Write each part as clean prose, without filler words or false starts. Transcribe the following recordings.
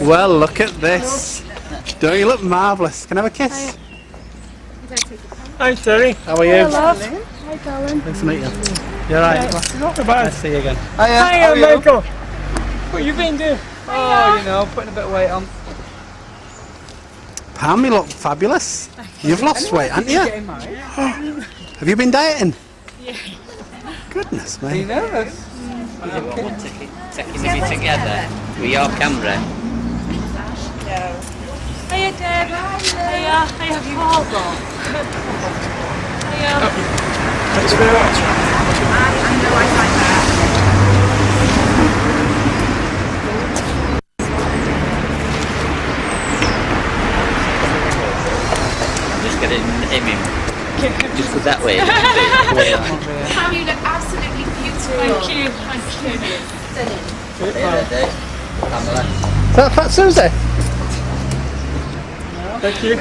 Well, look at this. Don't you look marvellous? Can I have a kiss? Hi Terry, how are you? Hello, love. Hi, darling. Nice to meet you. You're right. Not so bad. Nice to see you again. Hiya Michael. What you been doing? Oh, you know, putting a bit of weight on. Pam, you look fabulous. You've lost weight, haven't you? Getting married. Have you been dieting? Yeah. Goodness Are you me. nervous? Taking you together with your camera. Hiya, Deb. Hiya. Hiya, Paul. Hiya. Thanks very much. I know I like that. I'm just going to aim him. Just put that way. Pam, you look absolutely beautiful. Thank you. Thank you. Is that Fat Susie? Thank you.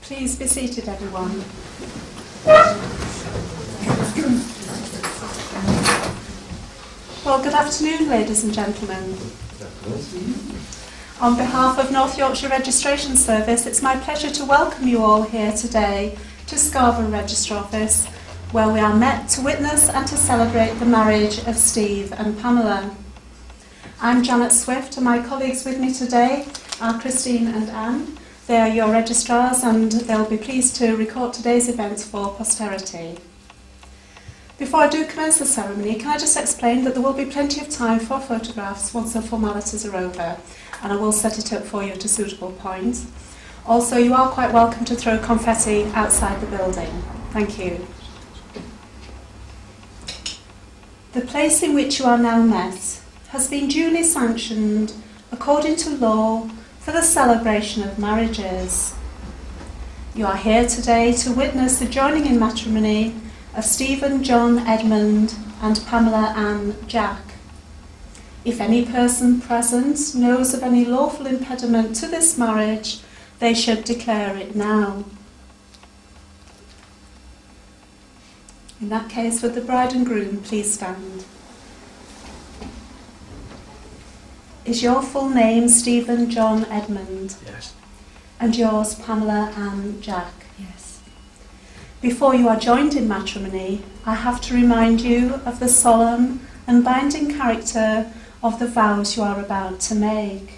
Please be seated, everyone. Well, good afternoon, ladies and gentlemen. On behalf of North Yorkshire Registration Service, it's my pleasure to welcome you all here today to Scarborough Register Office, where we are met to witness and to celebrate the marriage of Steve and Pamela. I'm Janet Swift, and my colleagues with me today are Christine and Anne. They are your registrars, and they'll be pleased to record today's events for posterity. Before I do commence the ceremony, can I just explain that there will be plenty of time for photographs once the formalities are over, and I will set it up for you at a suitable point. Also, you are quite welcome to throw confetti outside the building. Thank you. The place in which you are now met has been duly sanctioned according to law for the celebration of marriages. You are here today to witness the joining in matrimony of Stephen John Edmund and Pamela Ann Jack. If any person present knows of any lawful impediment to this marriage, they should declare it now. In that case, would the bride and groom please stand? Is your full name Stephen John Edmund? Yes. And yours Pamela Ann Jack? Yes. Before you are joined in matrimony, I have to remind you of the solemn and binding character of the vows you are about to make.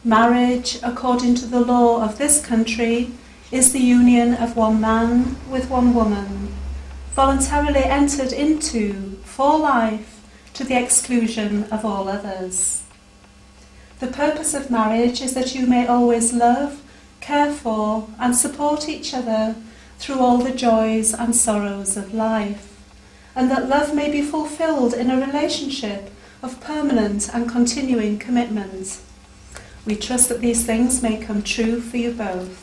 Marriage, according to the law of this country, is the union of one man with one woman, voluntarily entered into for life to the exclusion of all others. The purpose of marriage is that you may always love, care for, and support each other through all the joys and sorrows of life, and that love may be fulfilled in a relationship of permanent and continuing commitment. We trust that these things may come true for you both.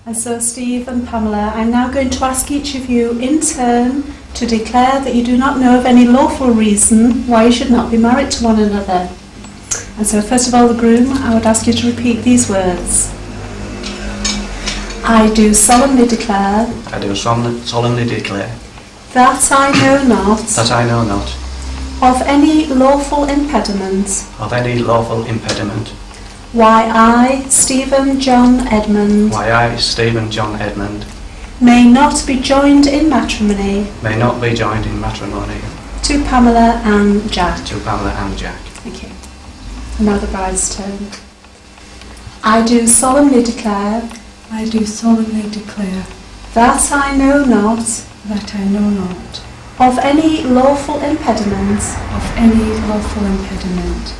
And so, Steve and Pamela, I'm now going to ask each of you in turn to declare that you do not know of any lawful reason why you should not be married to one another. And so, first of all, the groom, I would ask you to repeat these words. I do solemnly declare. I do solemnly declare. That I know not. That I know not. Of any lawful impediment. Of any lawful impediment. Why I, Stephen John Edmund. Why I, Stephen John Edmund. May not be joined in matrimony. May not be joined in matrimony. To Pamela and Jack. To Pamela and Jack. Thank you. And now the bride's turn. I do solemnly declare. I do solemnly declare That I know not. that I know not Of any lawful impediment. of any lawful impediment.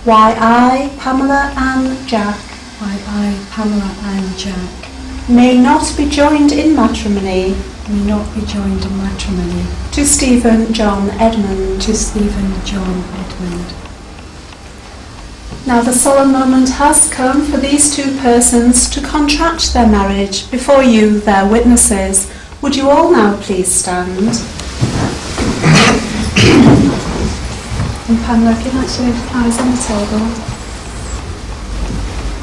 Why I, Pamela and Jack. Why I, Pamela and Jack, May not be joined in matrimony. may not be joined in matrimony. To Stephen John Edmund. To Stephen John Edmund. Now the solemn moment has come for these two persons to contract their marriage before you, their witnesses. Would you all now please stand? And Pamela, if you'd like to leave the flowers on the table.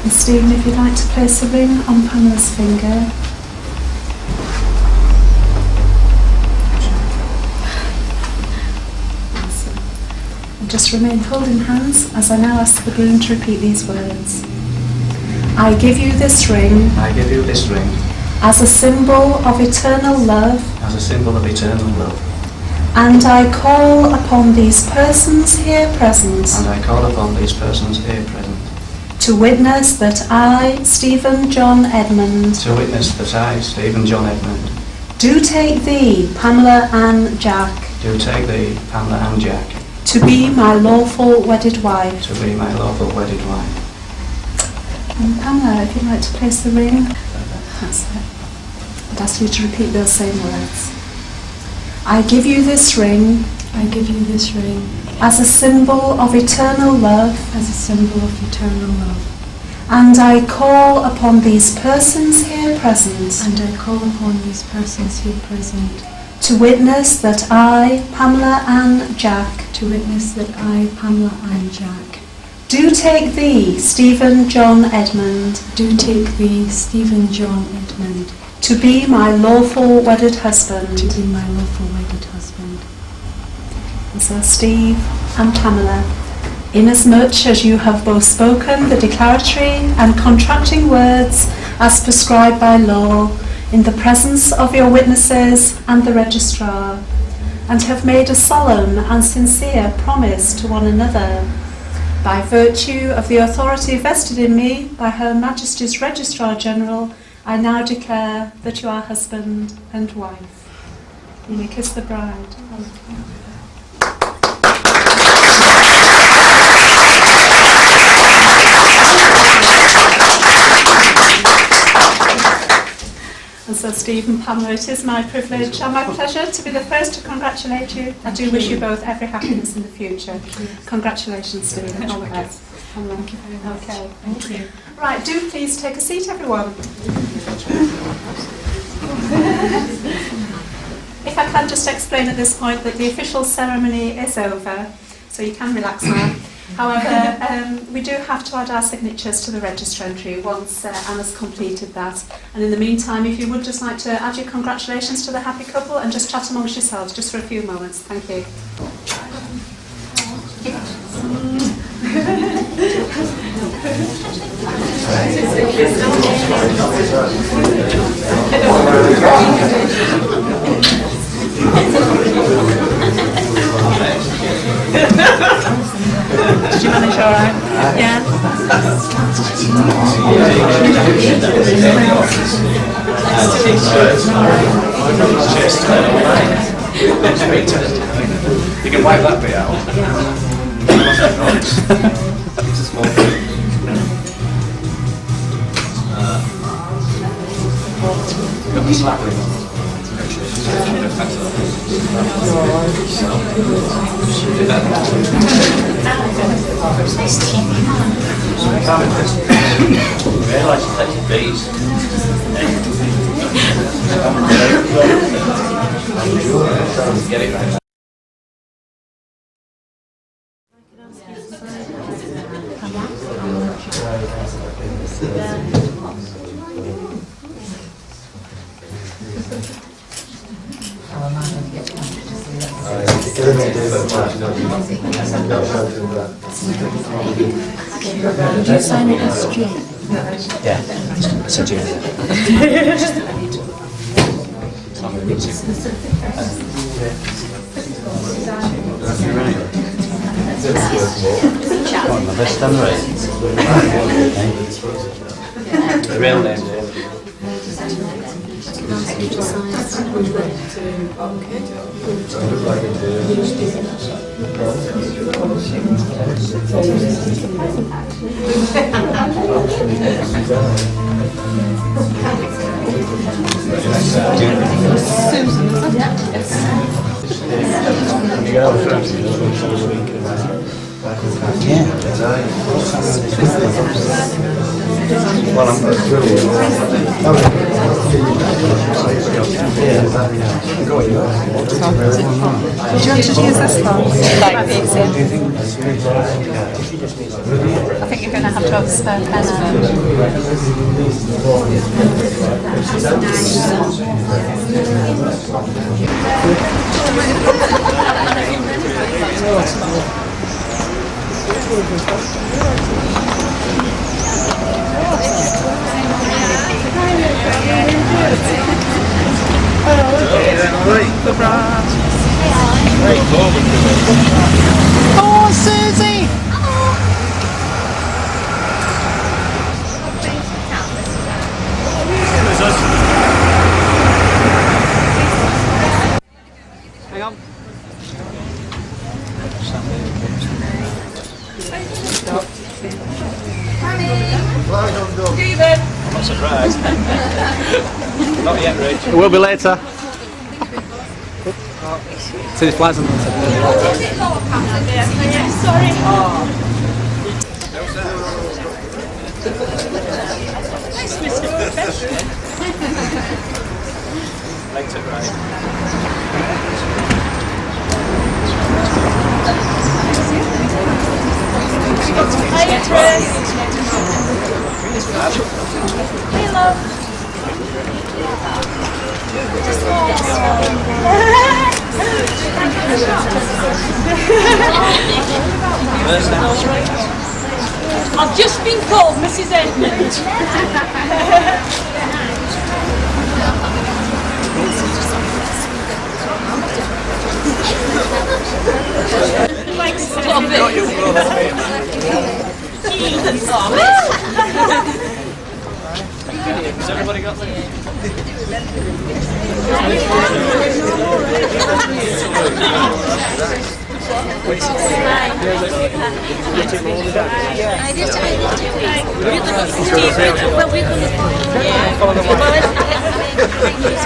And Stephen, if you'd like to place a ring on Pamela's finger. And just remain holding hands as I now ask the groom to repeat these words. I give you this ring. I give you this ring. As a symbol of eternal love. As a symbol of eternal love. And I call upon these persons here present. And I call upon these persons here present. To witness that I, Stephen John Edmund. To witness that I, Stephen John Edmund. Do take thee, Pamela and Jack. Do take thee, Pamela and Jack. To be my lawful wedded wife. To be my lawful wedded wife. And Pamela, if you'd like to place the ring. That's it. I'd ask you to repeat those same words. I give you this ring. I give you this ring As a symbol of eternal love. as a symbol of eternal love. And I call upon these persons here present. And I call upon these persons here present To witness that I, Pamela and Jack. to witness that I, Pamela and Jack, Do take thee, Stephen John Edmund. do take thee, Stephen John Edmund, To be my lawful wedded husband. to be my lawful wedded husband. And so Steve and Pamela, inasmuch as you have both spoken the declaratory and contracting words as prescribed by law in the presence of your witnesses and the registrar, and have made a solemn and sincere promise to one another, by virtue of the authority vested in me by Her Majesty's Registrar General, I now declare that you are husband and wife. You may kiss the bride. And so, Steve and Pamela, it is my privilege and my pleasure to be the first to congratulate you. I do wish you both every happiness in the future. Congratulations, Steve. All the best. Pamela. Thank you very much. Okay. Thank you. Right, do please take a seat, everyone. If I can just explain at this point that the official ceremony is over, so you can relax now. However, we do have to add our signatures to the register entry once Anna's completed that. And in the meantime, if you would just like to add your congratulations to the happy couple and just chat amongst yourselves just for a few moments. Thank you. Did you manage all right? Yeah. You can wipe that bit out. It's a small bit. Got me slapping. Realise it's actually bees. Get it right. Did you sign it as Jane? Yeah, so June. My best done right. The real name. Well, I'm Would you want to use this one? Like these, yeah. I think you're going to have to have a spare pen out. Oh, Susie! Hang on. Stephen! not surprised. Not yet, Rich. It will be later. See the flies on the Sorry. Nice, Mr. Professional. Later, right. Hi, Tris. Hey, love. I've just been called Mrs. Edmund. Has everybody got them?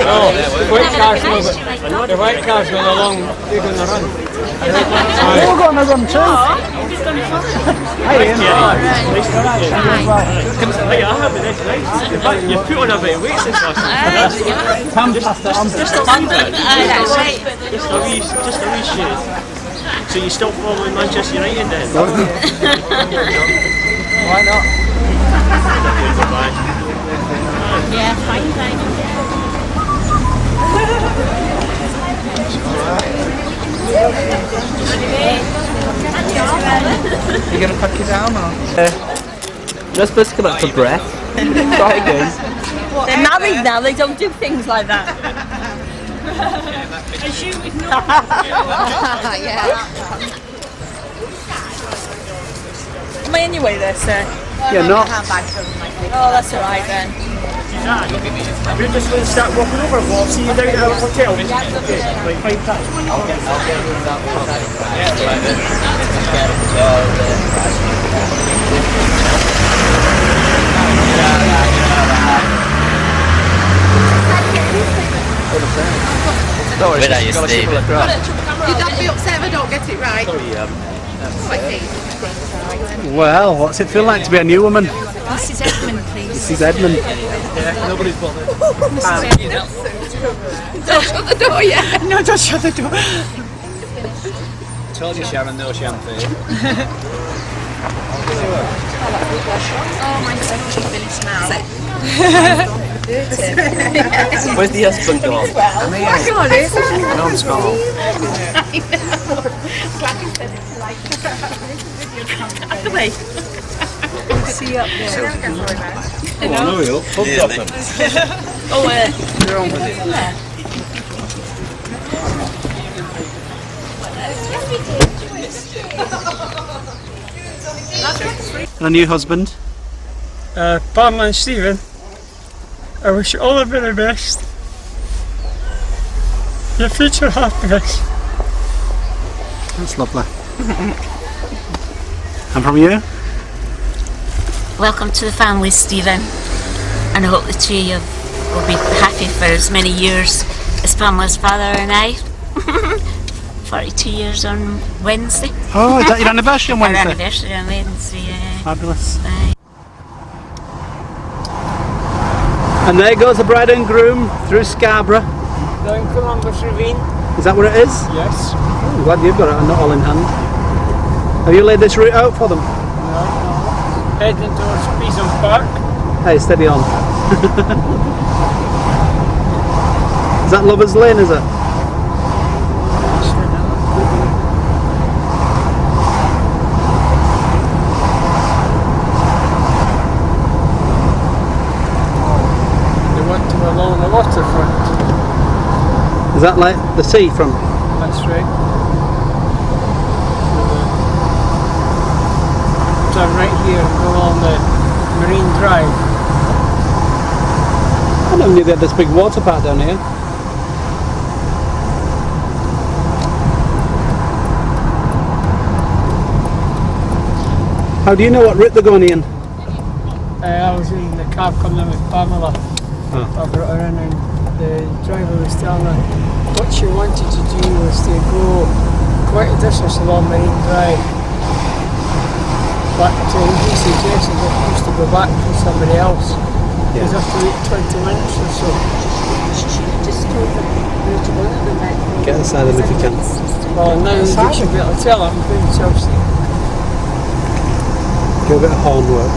Oh, the white car's moving. The white car's going along, you're going to run. We're going to run too. Hi, Ian. Hey, I have the next night. In fact, you've put on a bit of weight since last night. Pam passed it on. Just a wee bit. Just a wee shade. So you still following Manchester United then? Why not? Yeah, fine, thanks. You're going to pack it down or? You're supposed to come up for breath. Try again. They're married now, they don't do things like that. Yeah. Am I in your way there, sir? Yeah, no. Oh, that's alright then. We're just going to start walking over and we'll see you down at our hotel. Okay, right, fine, thanks. Don't worry, you Steve. You'd have to be upset if I don't get it right. Well, what's it feel like to be a new woman? Mrs. Edmund, please. Mrs. Edmund. Yeah, nobody's bothered. Don't shut the door yet. No, don't shut the door. Told you, Sharon, no champagne. Oh, my God, cheap Billy smell. Where's the husband gone? Oh my God, it's No, it's gone. Out the way. see you up there. Oh, no, you'll pub dropping. Oh, And a new husband. Pam and Stephen, I wish you all the very best. Your future happiness. That's lovely. And from you? Welcome to the family, Stephen, and I hope the two of you will be happy for as many years as Pamela's father and I. 42 years on Wednesday. Oh, is that your anniversary on Our Wednesday? anniversary on Wednesday, yeah. Fabulous. Aye. And there goes the bride and groom through Scarborough. Down Columbus Ravine. Is that where it is? Yes. I'm glad you've got it and not all in hand. Have you laid this route out for them? Heading towards Beeson Park. Hey, steady on. Is that Lover's Lane, is it? They went to along the waterfront. Is that like the seafront? That's right. Turn right here and go along the Marine Drive. I never knew they had this big water park down here. How do you know what route they're going in? I was in the cab coming in with Pamela. Oh. I brought her in and the driver was telling her what she wanted to do was to go quite a distance along Marine Drive. But he suggested that he used to go back for somebody else. You'd have to wait 20 minutes or so. Get inside them if you can. Well, now you should be able to tell I'm going to Chelsea. Do a bit of horn work.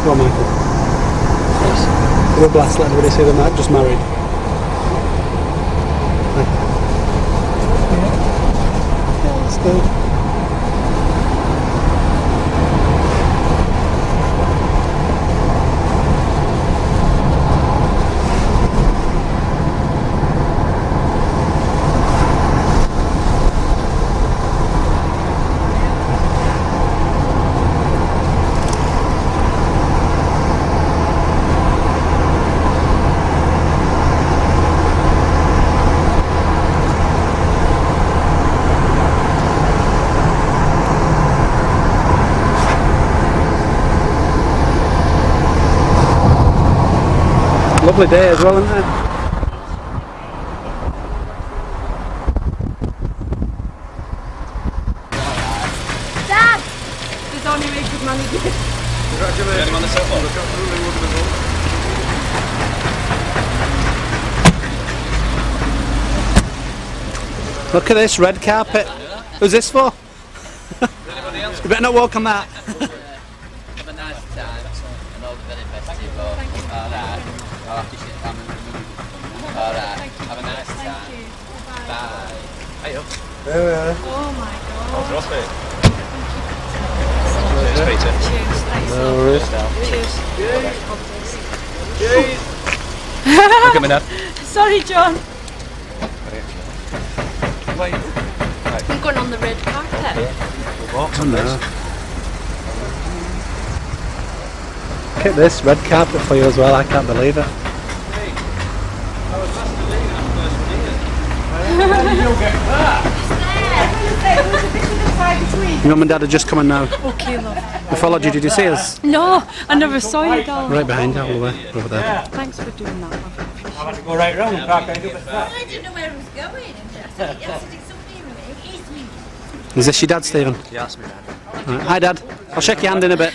Go on, Michael. Give a blast, let everybody see they're just married. Yeah, that's good. Lovely day as well, isn't it? Dad! There's only really good money. Congratulations. On the Look at this red carpet. Who's this for? You better not walk on that. Have a nice time and all the very best to you both. Alright. I'll have to sit down and alright. Have a nice time. Bye. Hey up. Oh my God. I'll drop it. No worries. Look at me, Dad. Sorry, John. I'm going on the red carpet. Oh no. Look at this red carpet for you as well. I can't believe it. Your mum and dad are just coming now. Okay, love. We followed you. Did you see us? No, I never saw you, darling. Right behind you, all the way over there. Thanks for doing that, love. I want to go right round. I didn't know where I was going. I said, yes, to do something with me. Is this your dad, Stephen? You asked me, Dad. Right. Hi, Dad. I'll shake your hand in a bit.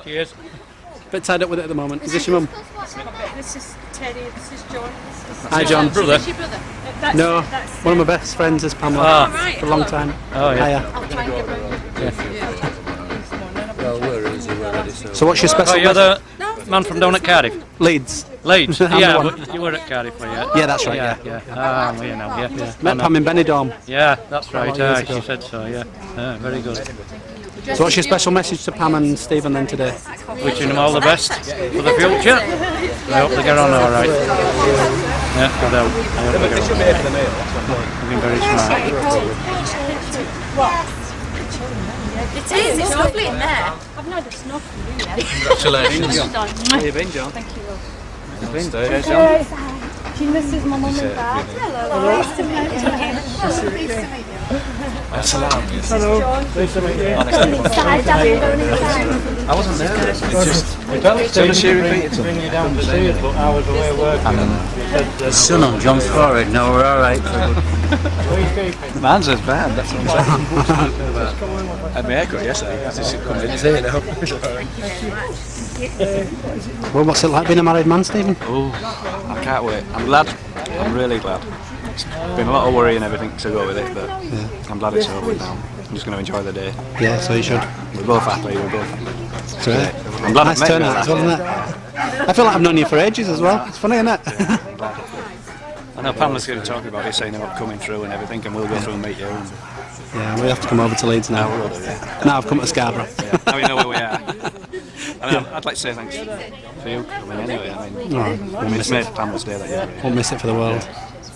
Cheers. Bit tied up with it at the moment. Is this your mum? This is Teddy, this is John. Hi, John. Brother. Is your brother? No, one of my best friends is Pamela. For a long time. Oh, yeah. Hiya. I'll try and get round. Well, we're easy, we're ready, so... So what's your special Oh, you're the man from down at Cardiff? Leeds? Leeds? I'm the Yeah, one. but you were at Cardiff, were you? Yeah, that's right, yeah. Yeah. Ah, well, you know, yeah. Met Pam in Benidorm. Yeah, that's right. years ago. She said so, yeah. Very good. So what's your special message to Pam and Stephen then today? Wishing them all the best for the future. I hope they get on all right. Yeah, I do. I hope they get on all right. They've been very smart. It is, it's lovely in there. I've not had a snuff from you yet. Congratulations. How you been, John? Thank you, love. You've been there, She misses my mum and dad. Hello. Nice to meet you. Hello. Nice to meet you. I wasn't there. So does she repeat it to bring you down to see us, but I was away working. Son on John's forehead. No, we're all right. Man's as bad, that's what I'm saying. I had my haircut yesterday. I just come in. Say it now. Well, what's it like being a married man, Stephen? Oh, I can't wait. I'm glad. I'm really glad. It's been a lot of worry and everything to go with it, but I'm glad it's over now. I'm just going to enjoy the day. Yeah, so you should. We're both happy. We're both happy. It's great. I'm glad Nice I met you. turnout as well, isn't it? I feel like I've known you for ages as well. It's funny, isn't it? I know Pamela's going to talk about it, saying about coming through and everything, and we'll go through and meet you. And Yeah, we have to come over to Leeds now. we'll do, yeah. Now I've come to Scarborough. Now you know where we are. I mean, I'd like to say thanks for you coming anyway. I mean, it's made Pamela's day that you're here. Won't miss it for the world.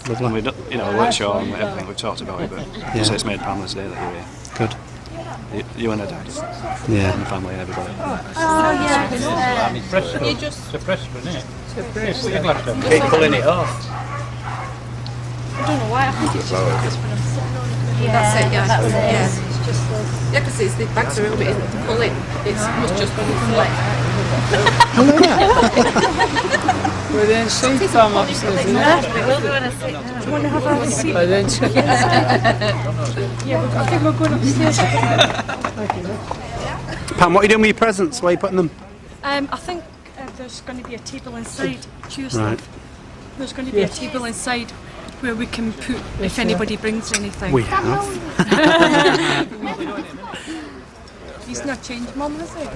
And Lovely. we don't, you know, we weren't sure on everything, we've talked about it, but so it's made Pamela's day that you're here. Good. You and her dad, Yeah. and the family and everybody. It's a press, isn't it? It's a press. Keep pulling it off. I don't know why, I think it's just because when I'm sitting on it. That's it, yeah. That's it. Yeah. It's just like... Yeah, because the bags are a little bit to pull it. It must just be like. We're then seat Pam upstairs, isn't it? We'll go in a seat. Do you want to have a seat? We're then seat. Yeah, I think we're going upstairs. Pam, what are you doing with your presents? Where are you putting them? I think there's going to be a table inside Tuesday. Right. There's going to be a table inside where we can put if anybody brings anything. We have. He's not changed, Mum, has he?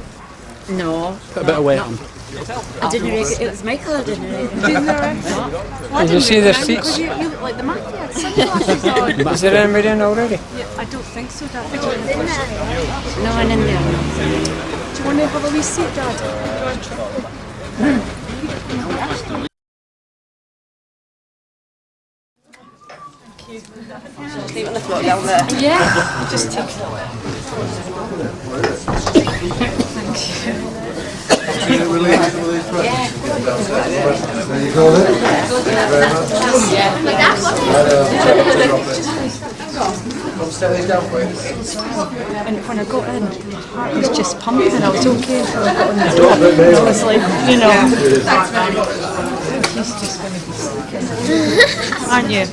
No, Put a bit of weight on. I didn't reckon it was Michael. I didn't reckon. Did you see their seats? You look like the man. Yeah, sunglasses on. Is there anybody in already? Yeah, I don't think so, Dad. No one in there. Do you want to have a wee seat, Dad? Leave it on the floor down there. Yeah, just take it. And when I got in, my heart was just pumping and I was okay until I got on the door. I was like, you know, he's just going to be sick. Aren't you?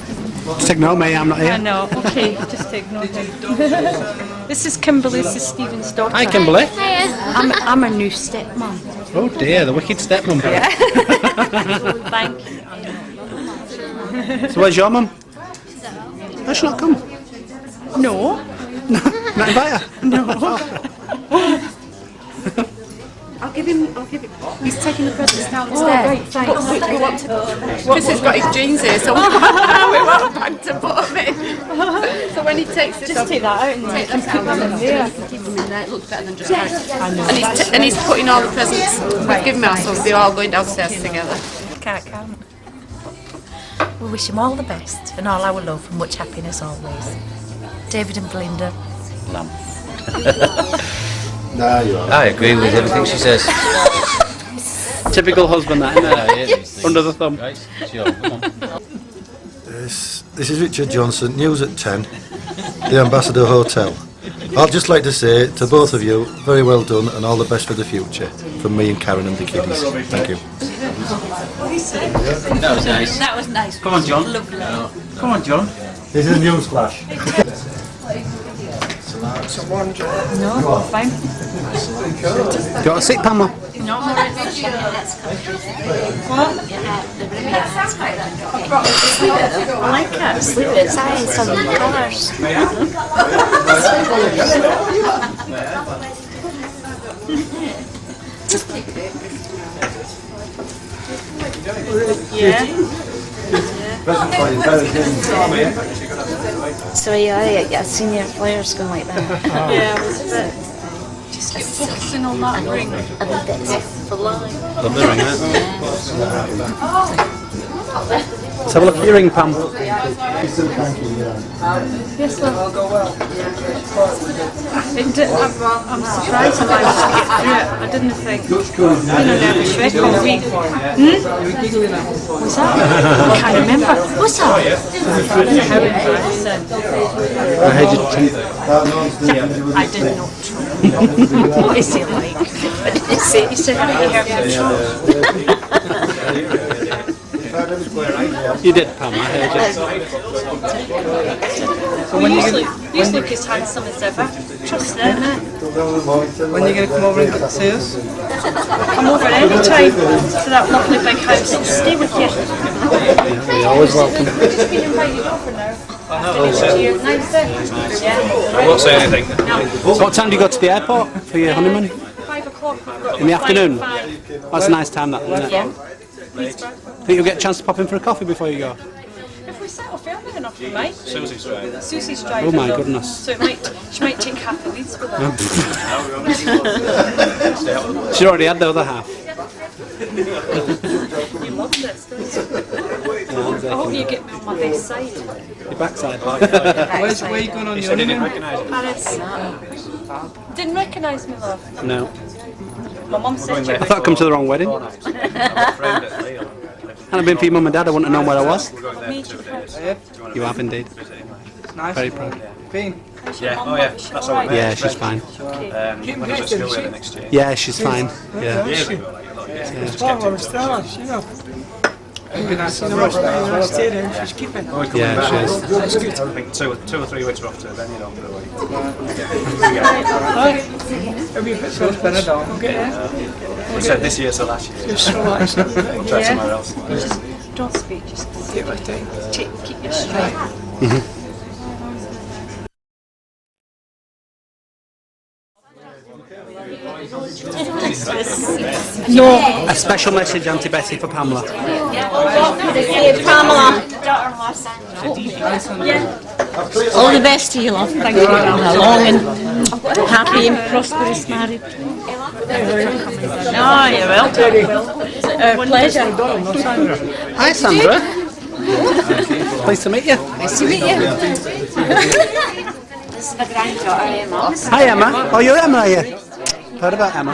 Just ignore me, I'm not I here. know, okay, just ignore him. This is Kimberly, this is Stephen's daughter. Hi, Kimberly. I'm a new stepmom. Oh dear, the wicked stepmom. Thank you. So where's your mum? Why she not come? No. Not invite her? No. I'll give him. I'll give it. He's taking the presents downstairs. right, thanks. But we want to. Chris has got his jeans here, so we want a bag to put them in. So when he takes this, Just take that out and take keep them them in there. keep them in there. It looks better than just carrying. And he's putting all the presents we've given us, so they're all going downstairs together. Can't. We wish him all the best and all our love and much happiness always. David and Belinda. I agree with everything she says. Typical husband, that, isn't it? Under the thumb. This is Richard Johnson, news at 10, the Ambassador Hotel. I'd just like to say to both of you, very well done and all the best for the future, from me and Karen and the kiddies. Thank you. That was nice. That was nice. Come on, John. Lovely. Come on, John. This is a news flash. No, fine. Do you want a seat, Pamela? No, I like it. It's eyes on the colours. Yeah. So yeah, senior players going like that. Yeah, it was a bit. Just get focusing on that ring. A bit for life. Lovely ring, isn't it? Let's have a look at your ring, Pam. Yes, love. I'm surprised I managed to get through it. I didn't think. I've been a nervous wreck all week. What's that? I can't remember. What's that? How embarrassing. I did not try. What is he like? He said, have you heard from You did, Pam, I heard you. So when you look as handsome as ever. Trust it, innit? When are you going to come over and see us? Come over any time to that lovely big house. I'll stay with you. You're always welcome. We've just been invited over now. I won't say anything. So what time do you go to the airport for your honeymoon? 5 o'clock. We've got In the afternoon? 5. That's a nice time, that, isn't it? Yeah. Think you'll get a chance to pop in for a coffee before you go? If we set off early enough, we might. Susie's driving. Susie's driving. Oh my though. goodness. So she might take half the leads with her. She already had the other half. You love this, don't you? I hope you get me on my best side. Your backside. Where are you going on your honeymoon? Paris. Didn't recognise me, love. No. My mum said you I thought I'd come to the wrong wedding. Had it been for your mum and dad, I wouldn't have known where I was. You have indeed. Nice. Very proud. Been. Yeah, oh yeah, that's all right. Yeah, she's fine. When I was at school with her next year. Yeah, she's fine. Yeah. Well, I was telling her, you know. It'd be nice to know her stay there. She's keeping. Yeah, she is. That's good. I think 2 or 3 weeks off to then, you know, for a week. It'll be a bit so spin it on. Okay. We said this year's the last year. Just relax. We'll try somewhere else. Just don't speak, just Take my time. keep your straight. No. A special message, Auntie Betty, for Pamela. Pamela. All the best to you, love. Thank you. A long and happy and prosperous marriage. Oh, you're welcome. Pleasure. Hi, Sandra. Pleased to meet you. Nice to meet you. This is my granddaughter, Emma. Hi, Emma. Oh, you're Emma, are you? Heard about Emma?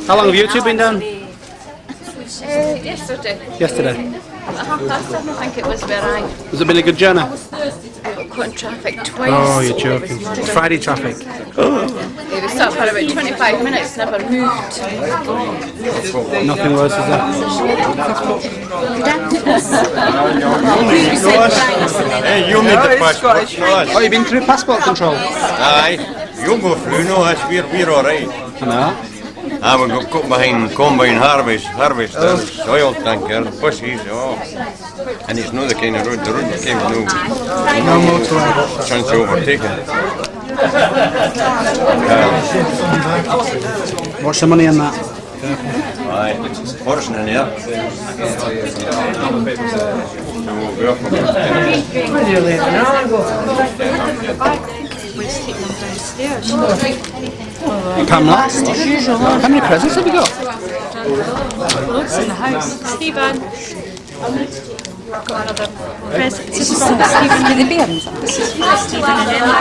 How long have you two been down? Yesterday. Yesterday. At 7:30, I think it was where I Has it been a good journey? got caught in traffic twice. Oh, you're joking. Friday traffic. Yeah, we stopped for about 25 minutes, never moved. Nothing worse, is there? Hey, you made the passport. Oh, you've been through passport control? Aye, you go through, no, we're alright. I know. And we got cut behind combine harvester, soil tanker, buses, and it's not the kind of road, the road became no chance of overtaking. What's the money in that? Aye, portion in here. Pamela, how many presents have you got? Loads in the house. Stephen. I've got another present. This is from Stephen. This is from Stephen and Emma.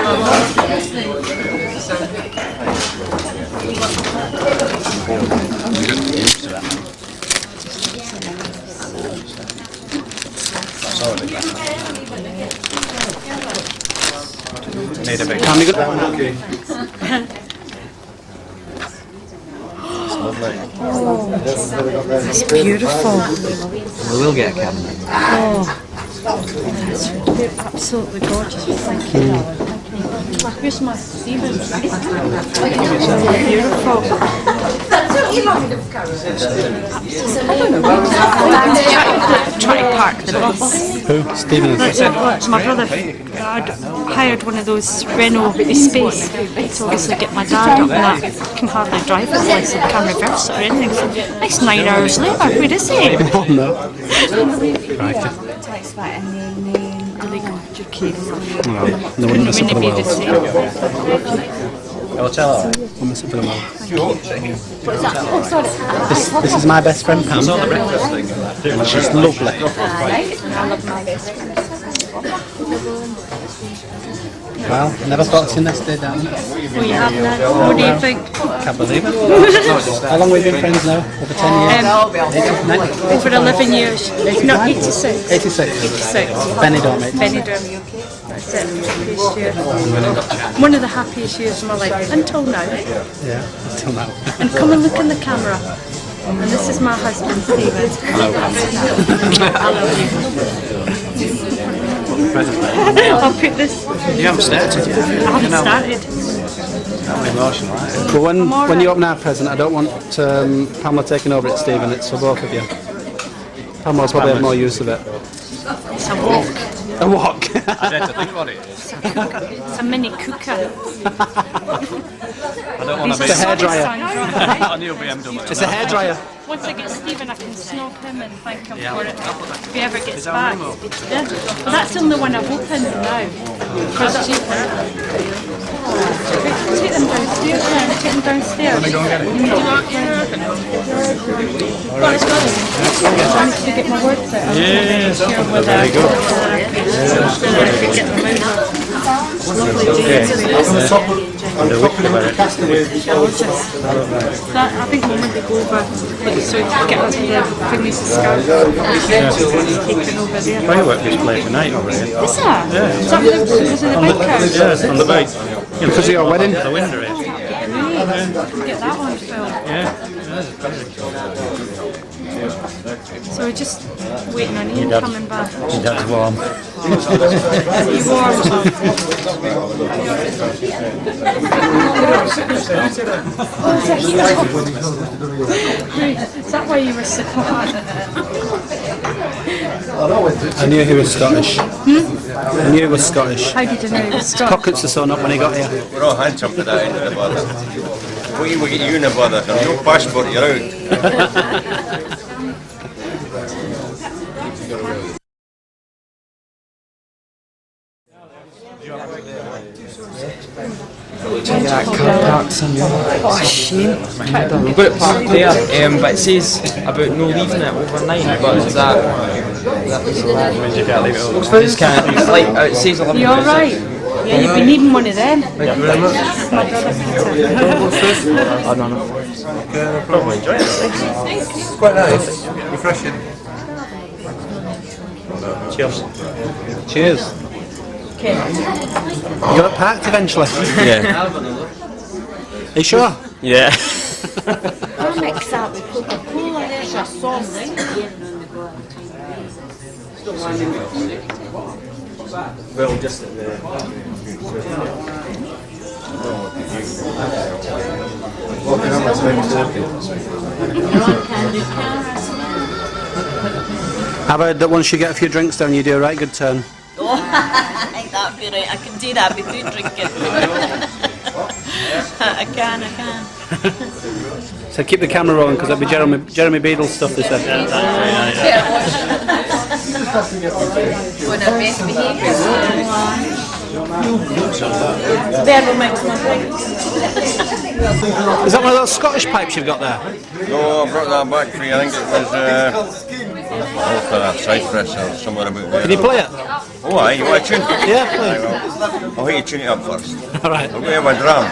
Made a big It's beautiful. We will get a camera. Oh, that's absolutely gorgeous. Thank you. Here's my Stephen. Beautiful. Try to park the bus. Who? Stephen. It's my brother. I'd hired one of those Renault Space to obviously get my dad up that. I can hardly drive it unless I can reverse it or anything. So it's 9 hours later. Where is he? Oh no. No one miss it for the world. I'll tell her. I'll miss it for the world. This is my best friend Pam. And she's lovely. I love my best friend. Well, never thought to see this day down. Well, you have now. What do you think? Can't believe it. How long have we been friends now? Over 10 years? 89? Over 11 years. No, 86. 86. 86. Benidorm, mate. Benidorm. That's it. Happiest year. One of the happiest years of my life until now. Yeah, until now. And come and look in the camera. And this is my husband, Stephen. Hello. I love you. I'll put this. You haven't started yet. I haven't started. I'm emotional, right? But when you open our present, I don't want Pamela taking over it, Stephen. It's for both of you. Pamela's probably have more use of it. It's a walk. A walk. I had to think about it. It's a mini cooker. I don't want to be It's a hairdryer. I knew BMW. It's a hairdryer. Once I get Stephen, I can snog him and thank him for it. If he ever gets back. Yeah. That's the only one I've opened now. Because take them downstairs then. Take them downstairs. Let me go and get it. I need to get my words out. Yes, Very good. Get them out. That, I think when they go over, like, so to get us the thingies to scout, taken over there. Firework display tonight over here. Is that? Yeah. Is that because of the bike house? Yes, on the bike. Because of your wedding? The window is. Get that one filled. Yeah. So we're just waiting on Ian coming back. That's warm. You warm? Oh, is that heater? Is that why you were sitting on? I knew he was Scottish. I knew he was Scottish. How did you know he was His Scottish? pockets were sewn up when he got here. We're all handsome to that end of the bother. We get you in the bother, there's no passport, you're out. Oh, shame. We've got it parked there, but it says about no leaving it overnight. But is that You can't leave it over. just can't. It's like it says 11. You alright? Yeah, you've been needing one of them. Thank you very much. My brother Peter. I don't know. Probably enjoy it. It's quite nice, refreshing. Cheers. Cheers. You got it packed eventually? Yeah. Are you sure? Yeah. I'll mix that with Coca-Cola. There's a sauce. Well, just at the... I've heard that once you get a few drinks down, you do a right good turn. Oh, I think that'd be right. I can do that between drinking. I can. So keep the camera rolling because that'll be Jeremy Beadle's stuff this episode. Is that one of those Scottish pipes you've got there? No, I brought that back for you. I think it was Cyprus or somewhere about there. Can you play it? Oh, aye, you want to tune? Yeah, please. I'll let you tune it up first. All right. I'll go have a drum.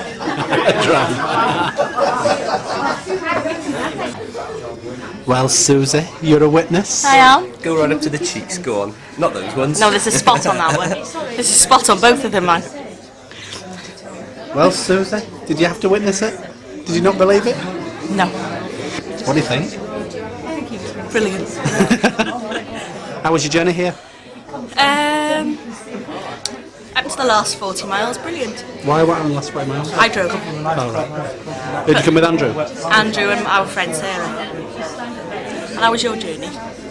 Well, Susie, you're a witness. I am. Go right up to the cheeks, go on. Not those ones. No, there's a spot on that one. There's a spot on both of them, man. Well, Susie, did you have to witness it? Did you not believe it? No. What do you think? Brilliant. How was your journey here? Up to the last 40 miles, brilliant. Why were on the last 5 miles? I drove. Oh, right. Did you come with Andrew? Andrew and our friend Sarah. And how was your journey?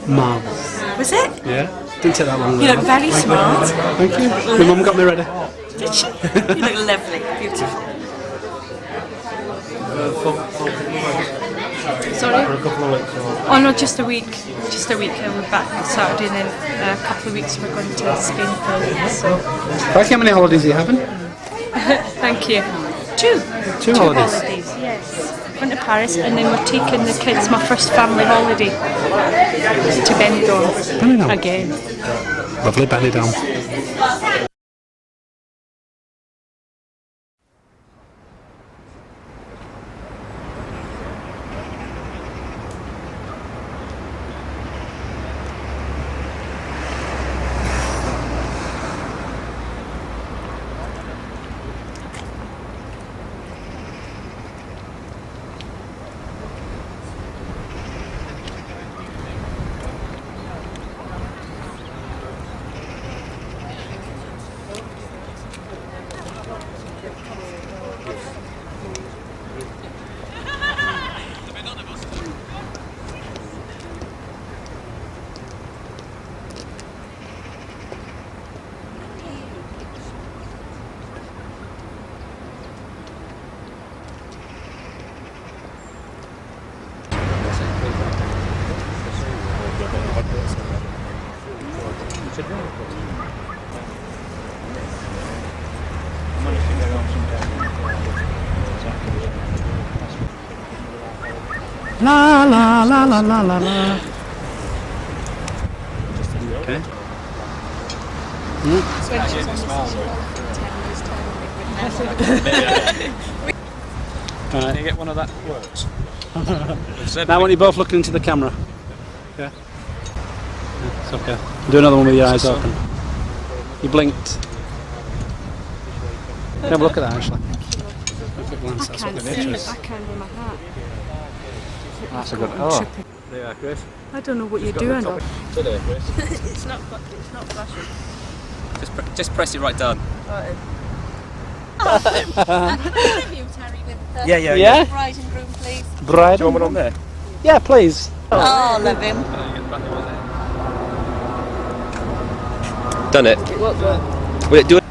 Marvellous. Was it? Yeah. Didn't take that long. You look very smart. Thank you. My mum got me ready. Did she? You look lovely, beautiful. Sorry? For a couple of weeks. Oh no, just a week. Just a week. We're back on Saturday and then a couple of weeks we're going to Spain for a week. So. How many holidays are you having? Thank you. Two holidays. Yes. Went to Paris and then we're taking the kids, my first family holiday, to Benidorm. Again. Lovely Benidorm. La la la la la la la. Okay. Can you get one of that works? Now I want you both looking into the camera. Okay. It's okay. Do another one with your eyes open. You blinked. Have a look at that, actually. I can't see the back end of my hat. That's a good. Oh. There, Chris. I don't know what you're doing. Today, Chris. It's not flashing. Just press it right down. Yeah. Bride and groom, please. Bride. Do you want one on there? Yeah, please. Oh, love him. Done it. Will it do it?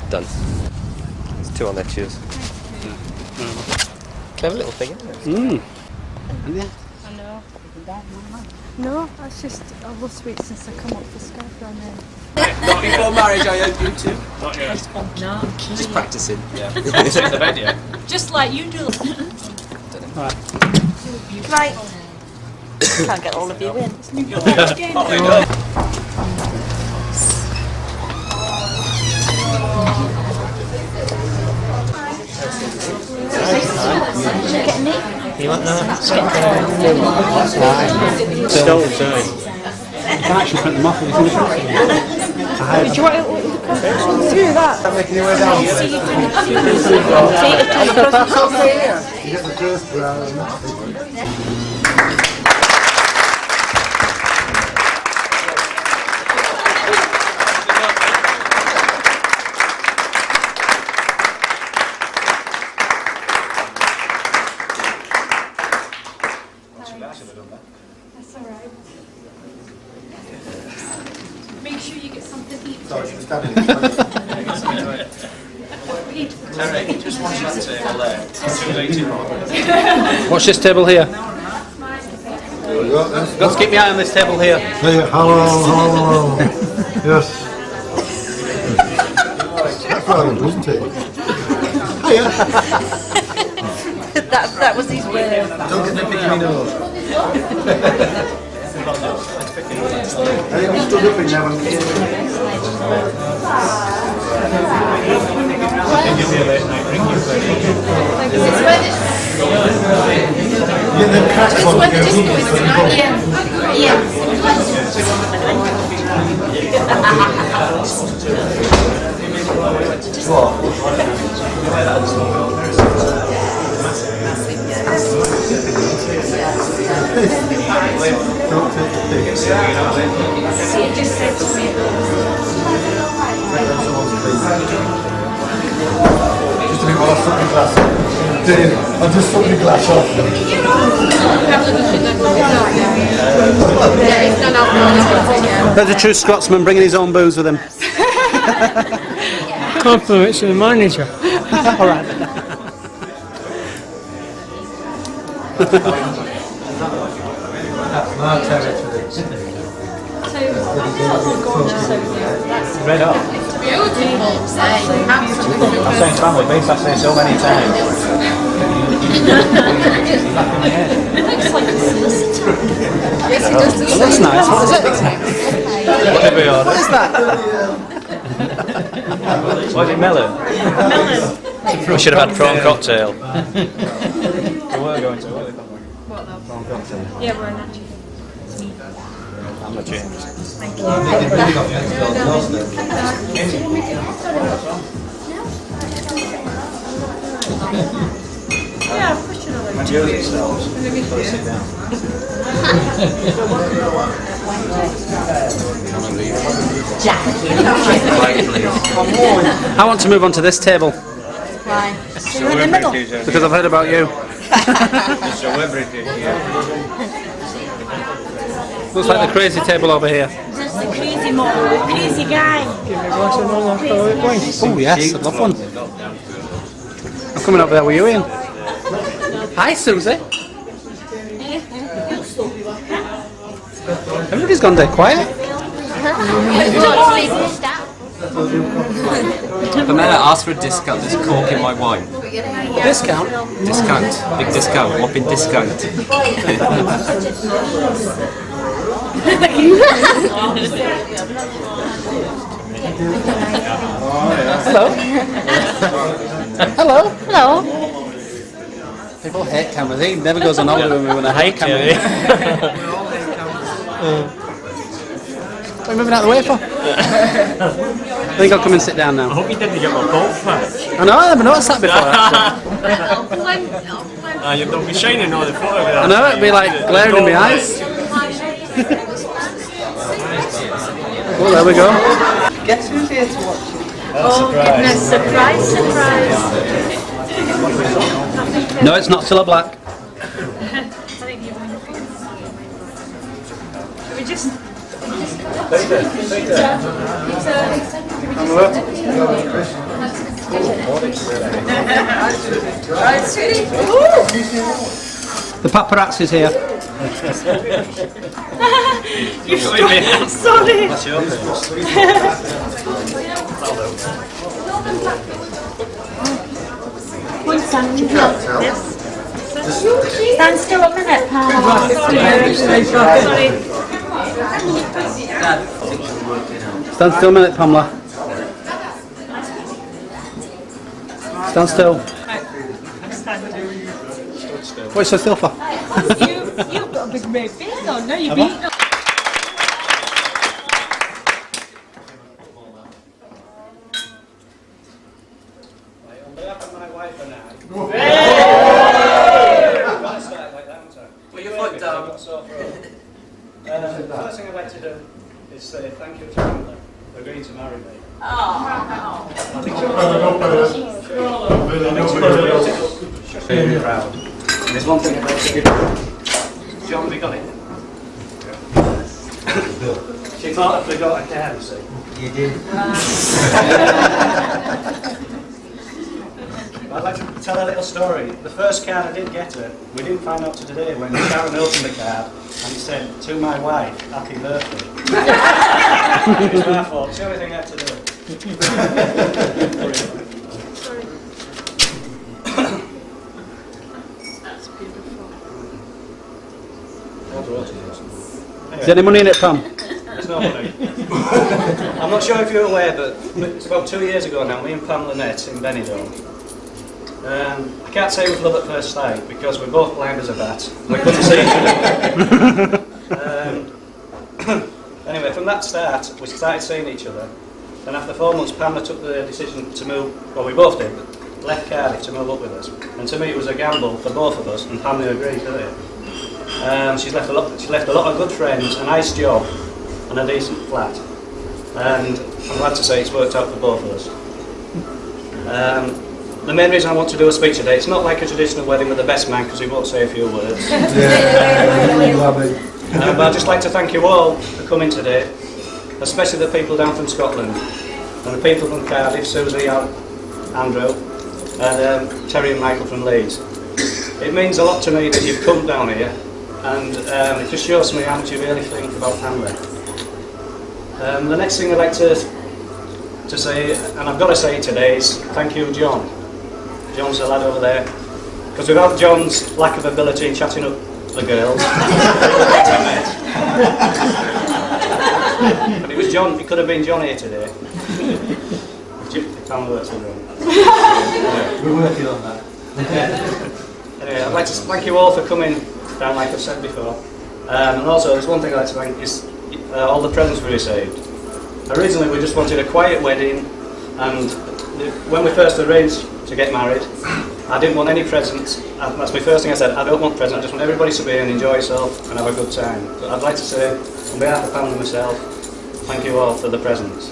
Done. There's two on there, cheers. Clever little thing, isn't it? Yeah. I know. No, that's just I lost weight since I come up for Scarborough and then. Not before marriage, I hope you too. Not yet. No. Just practicing. Yeah. Is it in the bed yet? Just like you do. Right. Can't get all of you in. You want that? Still inside. You can actually print them off if you finish it. Do you want to through that? You get the first brown. That's alright. Make sure you get something to eat. Sorry, standing. Terry, just watch that table there. 280. Watch this table here. Got to keep my eye on this table here. Hey, hello. Yes. That's rather, isn't it? Hiya. that was his word. Don't get the picking nose. I think we stood up in there when we came Yeah, the cracks on the Don't take the pic. She just said to me. Just a bit while I took my glass off. Dave, I just took my glass off. There's a true Scotsman bringing his own booze with him. Compliments to the manager. All right. That's my territory. Red hot. I've seen family beef, I've seen so many times. That's nice. What is it? What is that? What is it, melon? Melon. We should have had prawn cocktail. We were going to, weren't we? Prawn cocktail. Yeah, we're not. I'm not changed. Thank you. Yeah, push it away. When Josie sells, you've got to sit down. I want to move on to this table Why? So you're in the middle. because I've heard about you. Celebrity here. Looks like the crazy table over here. There's the crazy mom, crazy guy. Oh yes, I'd love one. I'm coming up there with you, Ian. Hi, Susie. Everybody's gone dead quiet. The man that asked for a discount, there's Coke in my wine. Discount? Discount. Big discount. Whopping discount. Hello. Hello. Hello. People hate cameras. He never goes on holiday with me when I hate cameras. What are you moving out of the way for? I think I'll come and sit down now. I hope you didn't get my bolt patch. I know, I never noticed that before actually. You don't be shining on the photo with that. I know, it'd be like glaring in my eyes. Oh, there we go. Guess who's here to watch you? Oh goodness, surprise, surprise. No, it's not Cilla Black. We just... The paparazzi's here. You've stopped. Sorry. One stand. Yes. Stand still a minute, Pam. Sorry. Stand still a minute, Pamela. Stand still. What are you so still for? You've got a big red face on now. You've beaten up. Put your foot down. The first thing I'd like to do is say thank you to Amanda for agreeing to marry me. I think she's very proud. And there's one thing I'd like to give you. John, have you got it? She thought I forgot a card, you see. You did. I'd like to tell a little story. The first card I did get her, we didn't find out till today when Sharon opened the card and it said, "To my wife, happy birthday." It was my fault, it's the only thing I had to do. Anyway. Is there any money in it, Pam? There's no money. I'm not sure if you're aware, but it's about 2 years ago now, me and Pam Lynette in Benidorm. I can't say it was love at first sight because we're both blind as a bat. We couldn't see each other. Anyway, from that start, we started seeing each other. And after 4 months, Pamela took the decision to move, well, we both did, left Cardiff to move up with us. And to me, it was a gamble for both of us, and Pamela agreed to it. She left a lot of good friends, a nice job, and a decent flat. And I'm glad to say it's worked out for both of us. The main reason I want to do a speech today, it's not like a traditional wedding with the best man because he won't say a few words. But I'd just like to thank you all for coming today, especially the people down from Scotland, and the people from Cardiff, Susie, Andrew, and Terry and Michael from Leeds. It means a lot to me that you've come down here, and it just shows me how much you really think about family. The next thing I'd like to say, and I've got to say it today, is thank you, John. John's the lad over there. Because without John's lack of ability in chatting up the girls, but it was John, it could have been John here today. We're working on that. Anyway, I'd like to thank you all for coming down, like I've said before. And also, there's one thing I'd like to thank is all the presents we received. Originally, we just wanted a quiet wedding, and when we first arranged to get married, I didn't want any presents. That's my first thing I said. I don't want presents. I just want everybody to be here and enjoy yourself and have a good time. But I'd like to say, on behalf of the family and myself, thank you all for the presents.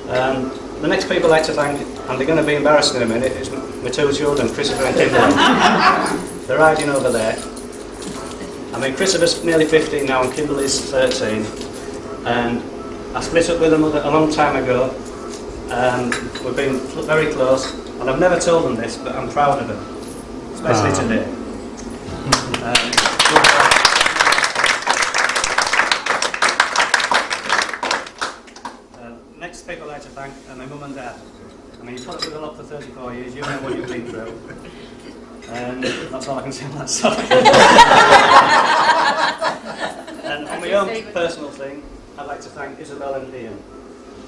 The next people I'd like to thank, and they're going to be embarrassed in a minute, is my two children, Christopher and Kimberly. They're riding over there. I mean, Christopher's nearly 15 now and Kimberly's 13. And I split up with them a long time ago. We've been very close. And I've never told them this, but I'm proud of them, especially today. Next people I'd like to thank are my mum and dad. I mean, you've put up with a lot for 34 years, you know what you've been through. And that's all I can say on that subject. And on my own personal thing, I'd like to thank Isabel and Ian.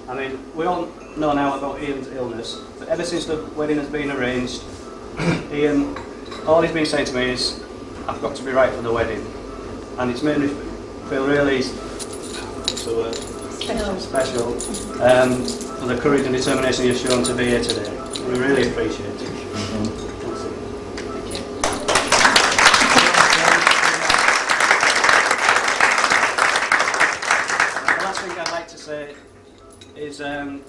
I mean, we all know now about Ian's illness, but ever since the wedding has been arranged, Ian, all he's been saying to me is, I've got to be right for the wedding. And it's made me feel really special for the courage and determination you've shown to be here today. We really appreciate it. The last thing I'd like to say is I'd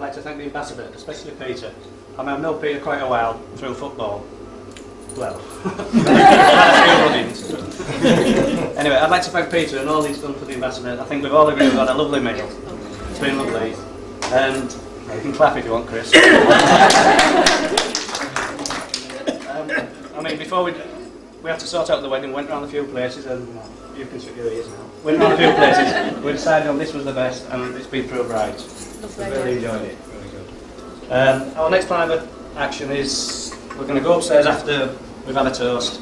like to thank the ambassador, especially Peter. I mean, I've known Peter quite a while through football. Well, anyway, I'd like to thank Peter and all he's done for the ambassador. I think we've all agreed we've had a lovely meal. It's been lovely. And you can clap if you want, Chris. I mean, before we had to sort out the wedding, went around a few places, and you can shut your ears now. Went around a few places, we decided on this was the best, and it's been proved right. We really enjoyed it. Our next plan of action is we're going to go upstairs after we've had a toast,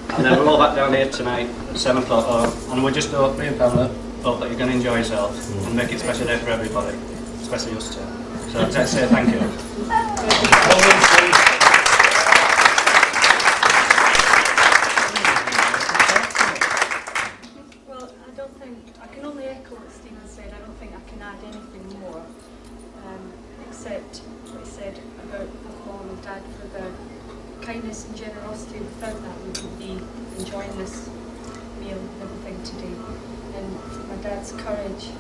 and then we're all back down here tonight at 7 o'clock, and we'll just go, me and Pamela, hope that you're going to enjoy yourself and make it a special day for everybody, especially us two. So I'd like to say thank you. I can only echo what Stephen said. I don't think I can add anything more, except what he said about Mum and Dad for their kindness and generosity. Without that, we wouldn't be enjoying this meal and everything today. And my dad's courage.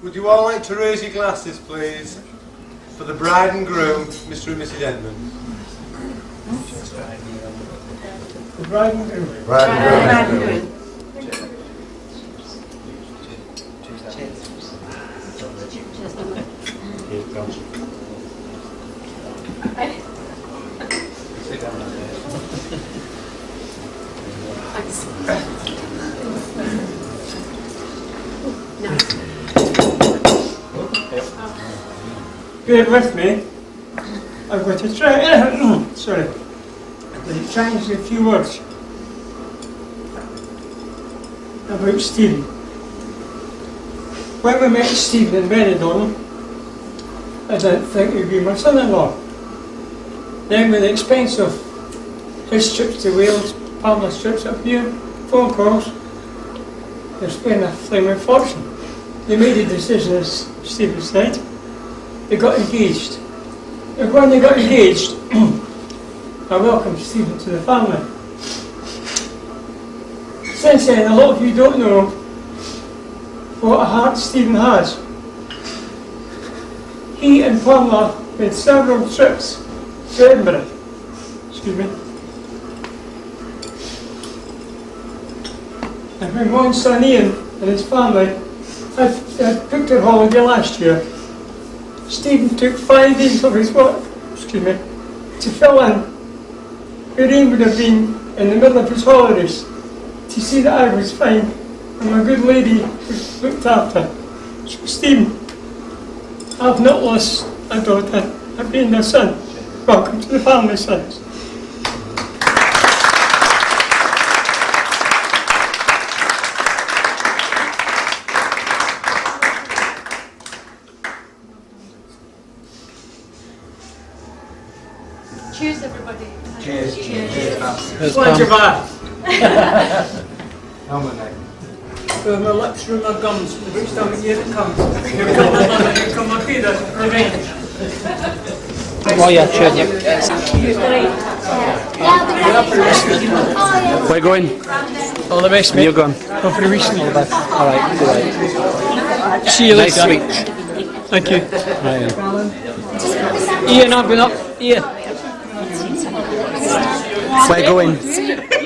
Would you all like to raise your glasses, please, for the bride and groom, Mr. and Mrs. Edmonds? The bride and groom. Bride and groom. Bear with me. I'm going to try. Sorry. I'm going to try and say a few words about Stephen. When we met Stephen in Benidorm, I didn't think he'd be my son-in-law. Then with the expense of his trips to Wales, Pam's trips up here, phone calls, they spent a flaming fortune. They made a decision, as Stephen said. They got engaged. And when they got engaged, I welcomed Stephen to the family. Since then, a lot of you don't know what a heart Stephen has. He and Pamela made several trips to Edinburgh. Excuse me. And when my son Ian and his family had booked their holiday last year, Stephen took 5 days of his work, excuse me, to fill in where Ian would have been in the middle of his holidays, to see that I was fine and my good lady was looked after. So Stephen, I've not lost a daughter, I've been their son. Welcome to the family, sons. Cheers, everybody. Cheers. Cheers. Slide your back. With my lips through my gums, which time of year it comes. Here come my mother, here come my Peter, revenge. Oh yeah, cheers. Where you going? All the best, mate. You're going? Go for a recent. All the best. Alright, good. See you later. Nice speech. Thank you. Right, Ian, I've been up. Ian. where you going?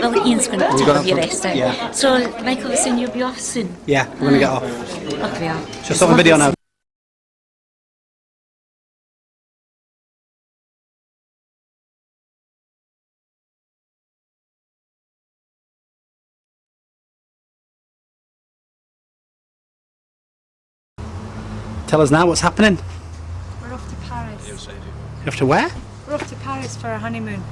Well, Ian's going to You're take going off your up rest out. yeah. So, Michael was saying you'll be off soon. Yeah, we're going to get off. Okay, we are. Just on the video now. Tell us now what's happening. We're off to Paris. You off to where? We're off to Paris for our honeymoon.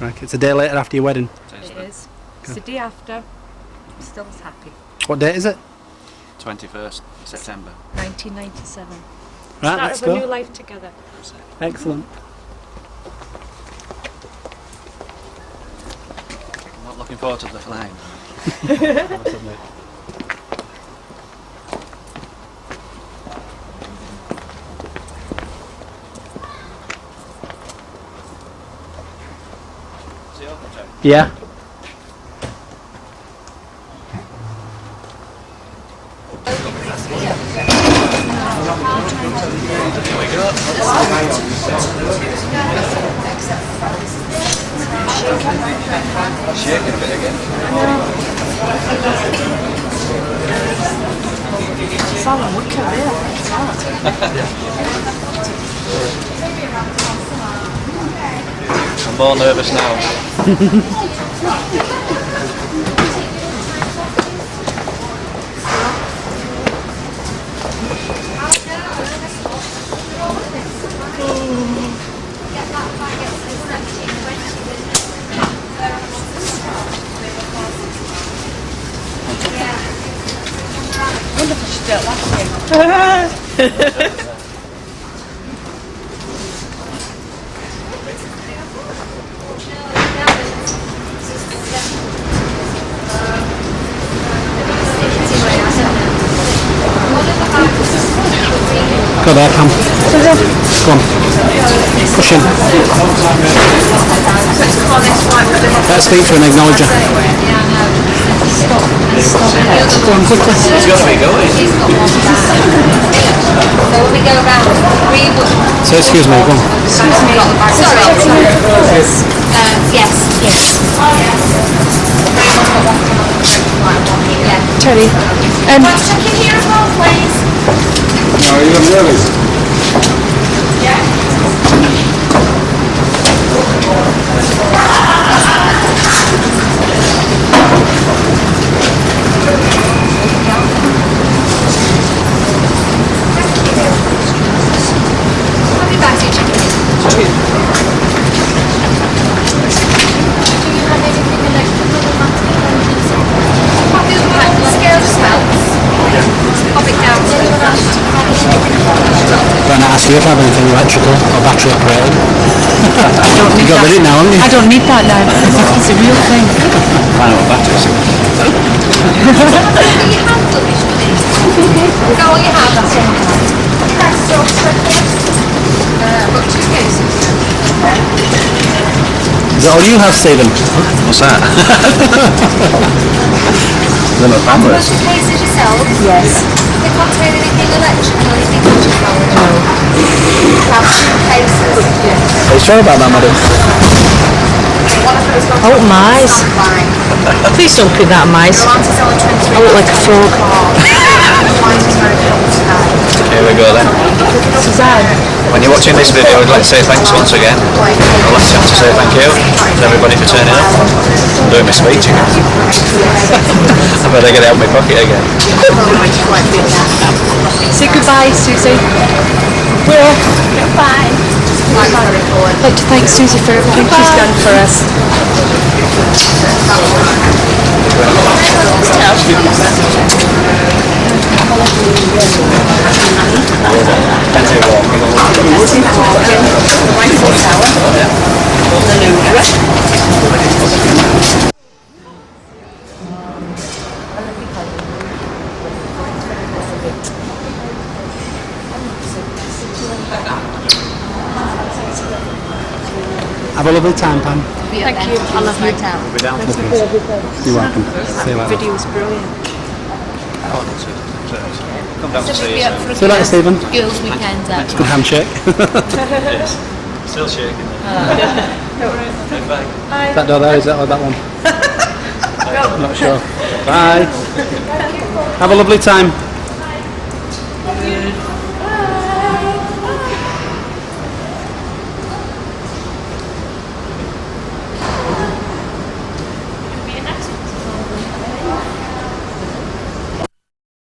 Right, it's a day later after your wedding. It is. It's the day after. I'm still as happy. What date is it? 21st September. 1997. Right, Start let's of a go. new life together. Excellent. I'm not looking forward to the flying. Yeah. Shaking a bit again. Someone look at I'm more nervous now. I wonder if I should do it last year. Go there, Pam. Go on. Push in. Let's speak to an acknowledger. He's got to be going. So when we go around, we would... So excuse me, go on. Excuse me. Sorry. Yes, yes. Terry. Let's check in here as well, please. No, you don't really. I'll be back to check in. Do you have anything Pop the other one, scale the smells. Pop it down to the front. Can I ask you if I have anything electrical or battery operated? I don't need You got that. rid of it now, haven't you? I don't need that now. It's a real thing. I know what batteries. Is that all you have? That's all I have. That's so tricky. I've got 2 cases. Is that all you have, Stephen? What's that? They're not Have you got cameras. 2 cases yourselves? Yes. They contain anything electrical, anything battery powered? No. You have 2 cases? Yes. Are you sure about that, madam? I want my eyes. Please don't put that on my eyes. I look like a frog. Here we go then. Suzanne. When you're watching this video, I'd like to say thanks once again. I'd like to say thank you to everybody for turning up. I'm doing my speech again. I better get it out of my pocket again. Say goodbye, Susie. Yeah. Goodbye. I'd like to thank Susie for everything she's done for us. Have a lovely time, Pam. Thank you. I love my town. You're welcome. See you later. Video was brilliant. Come down to see you soon. See you later, Stephen. Girls' weekend out. Good handshake. Yes. Still shaking. Bye. That door there, is that or that one? Not sure. Bye. Have a lovely time.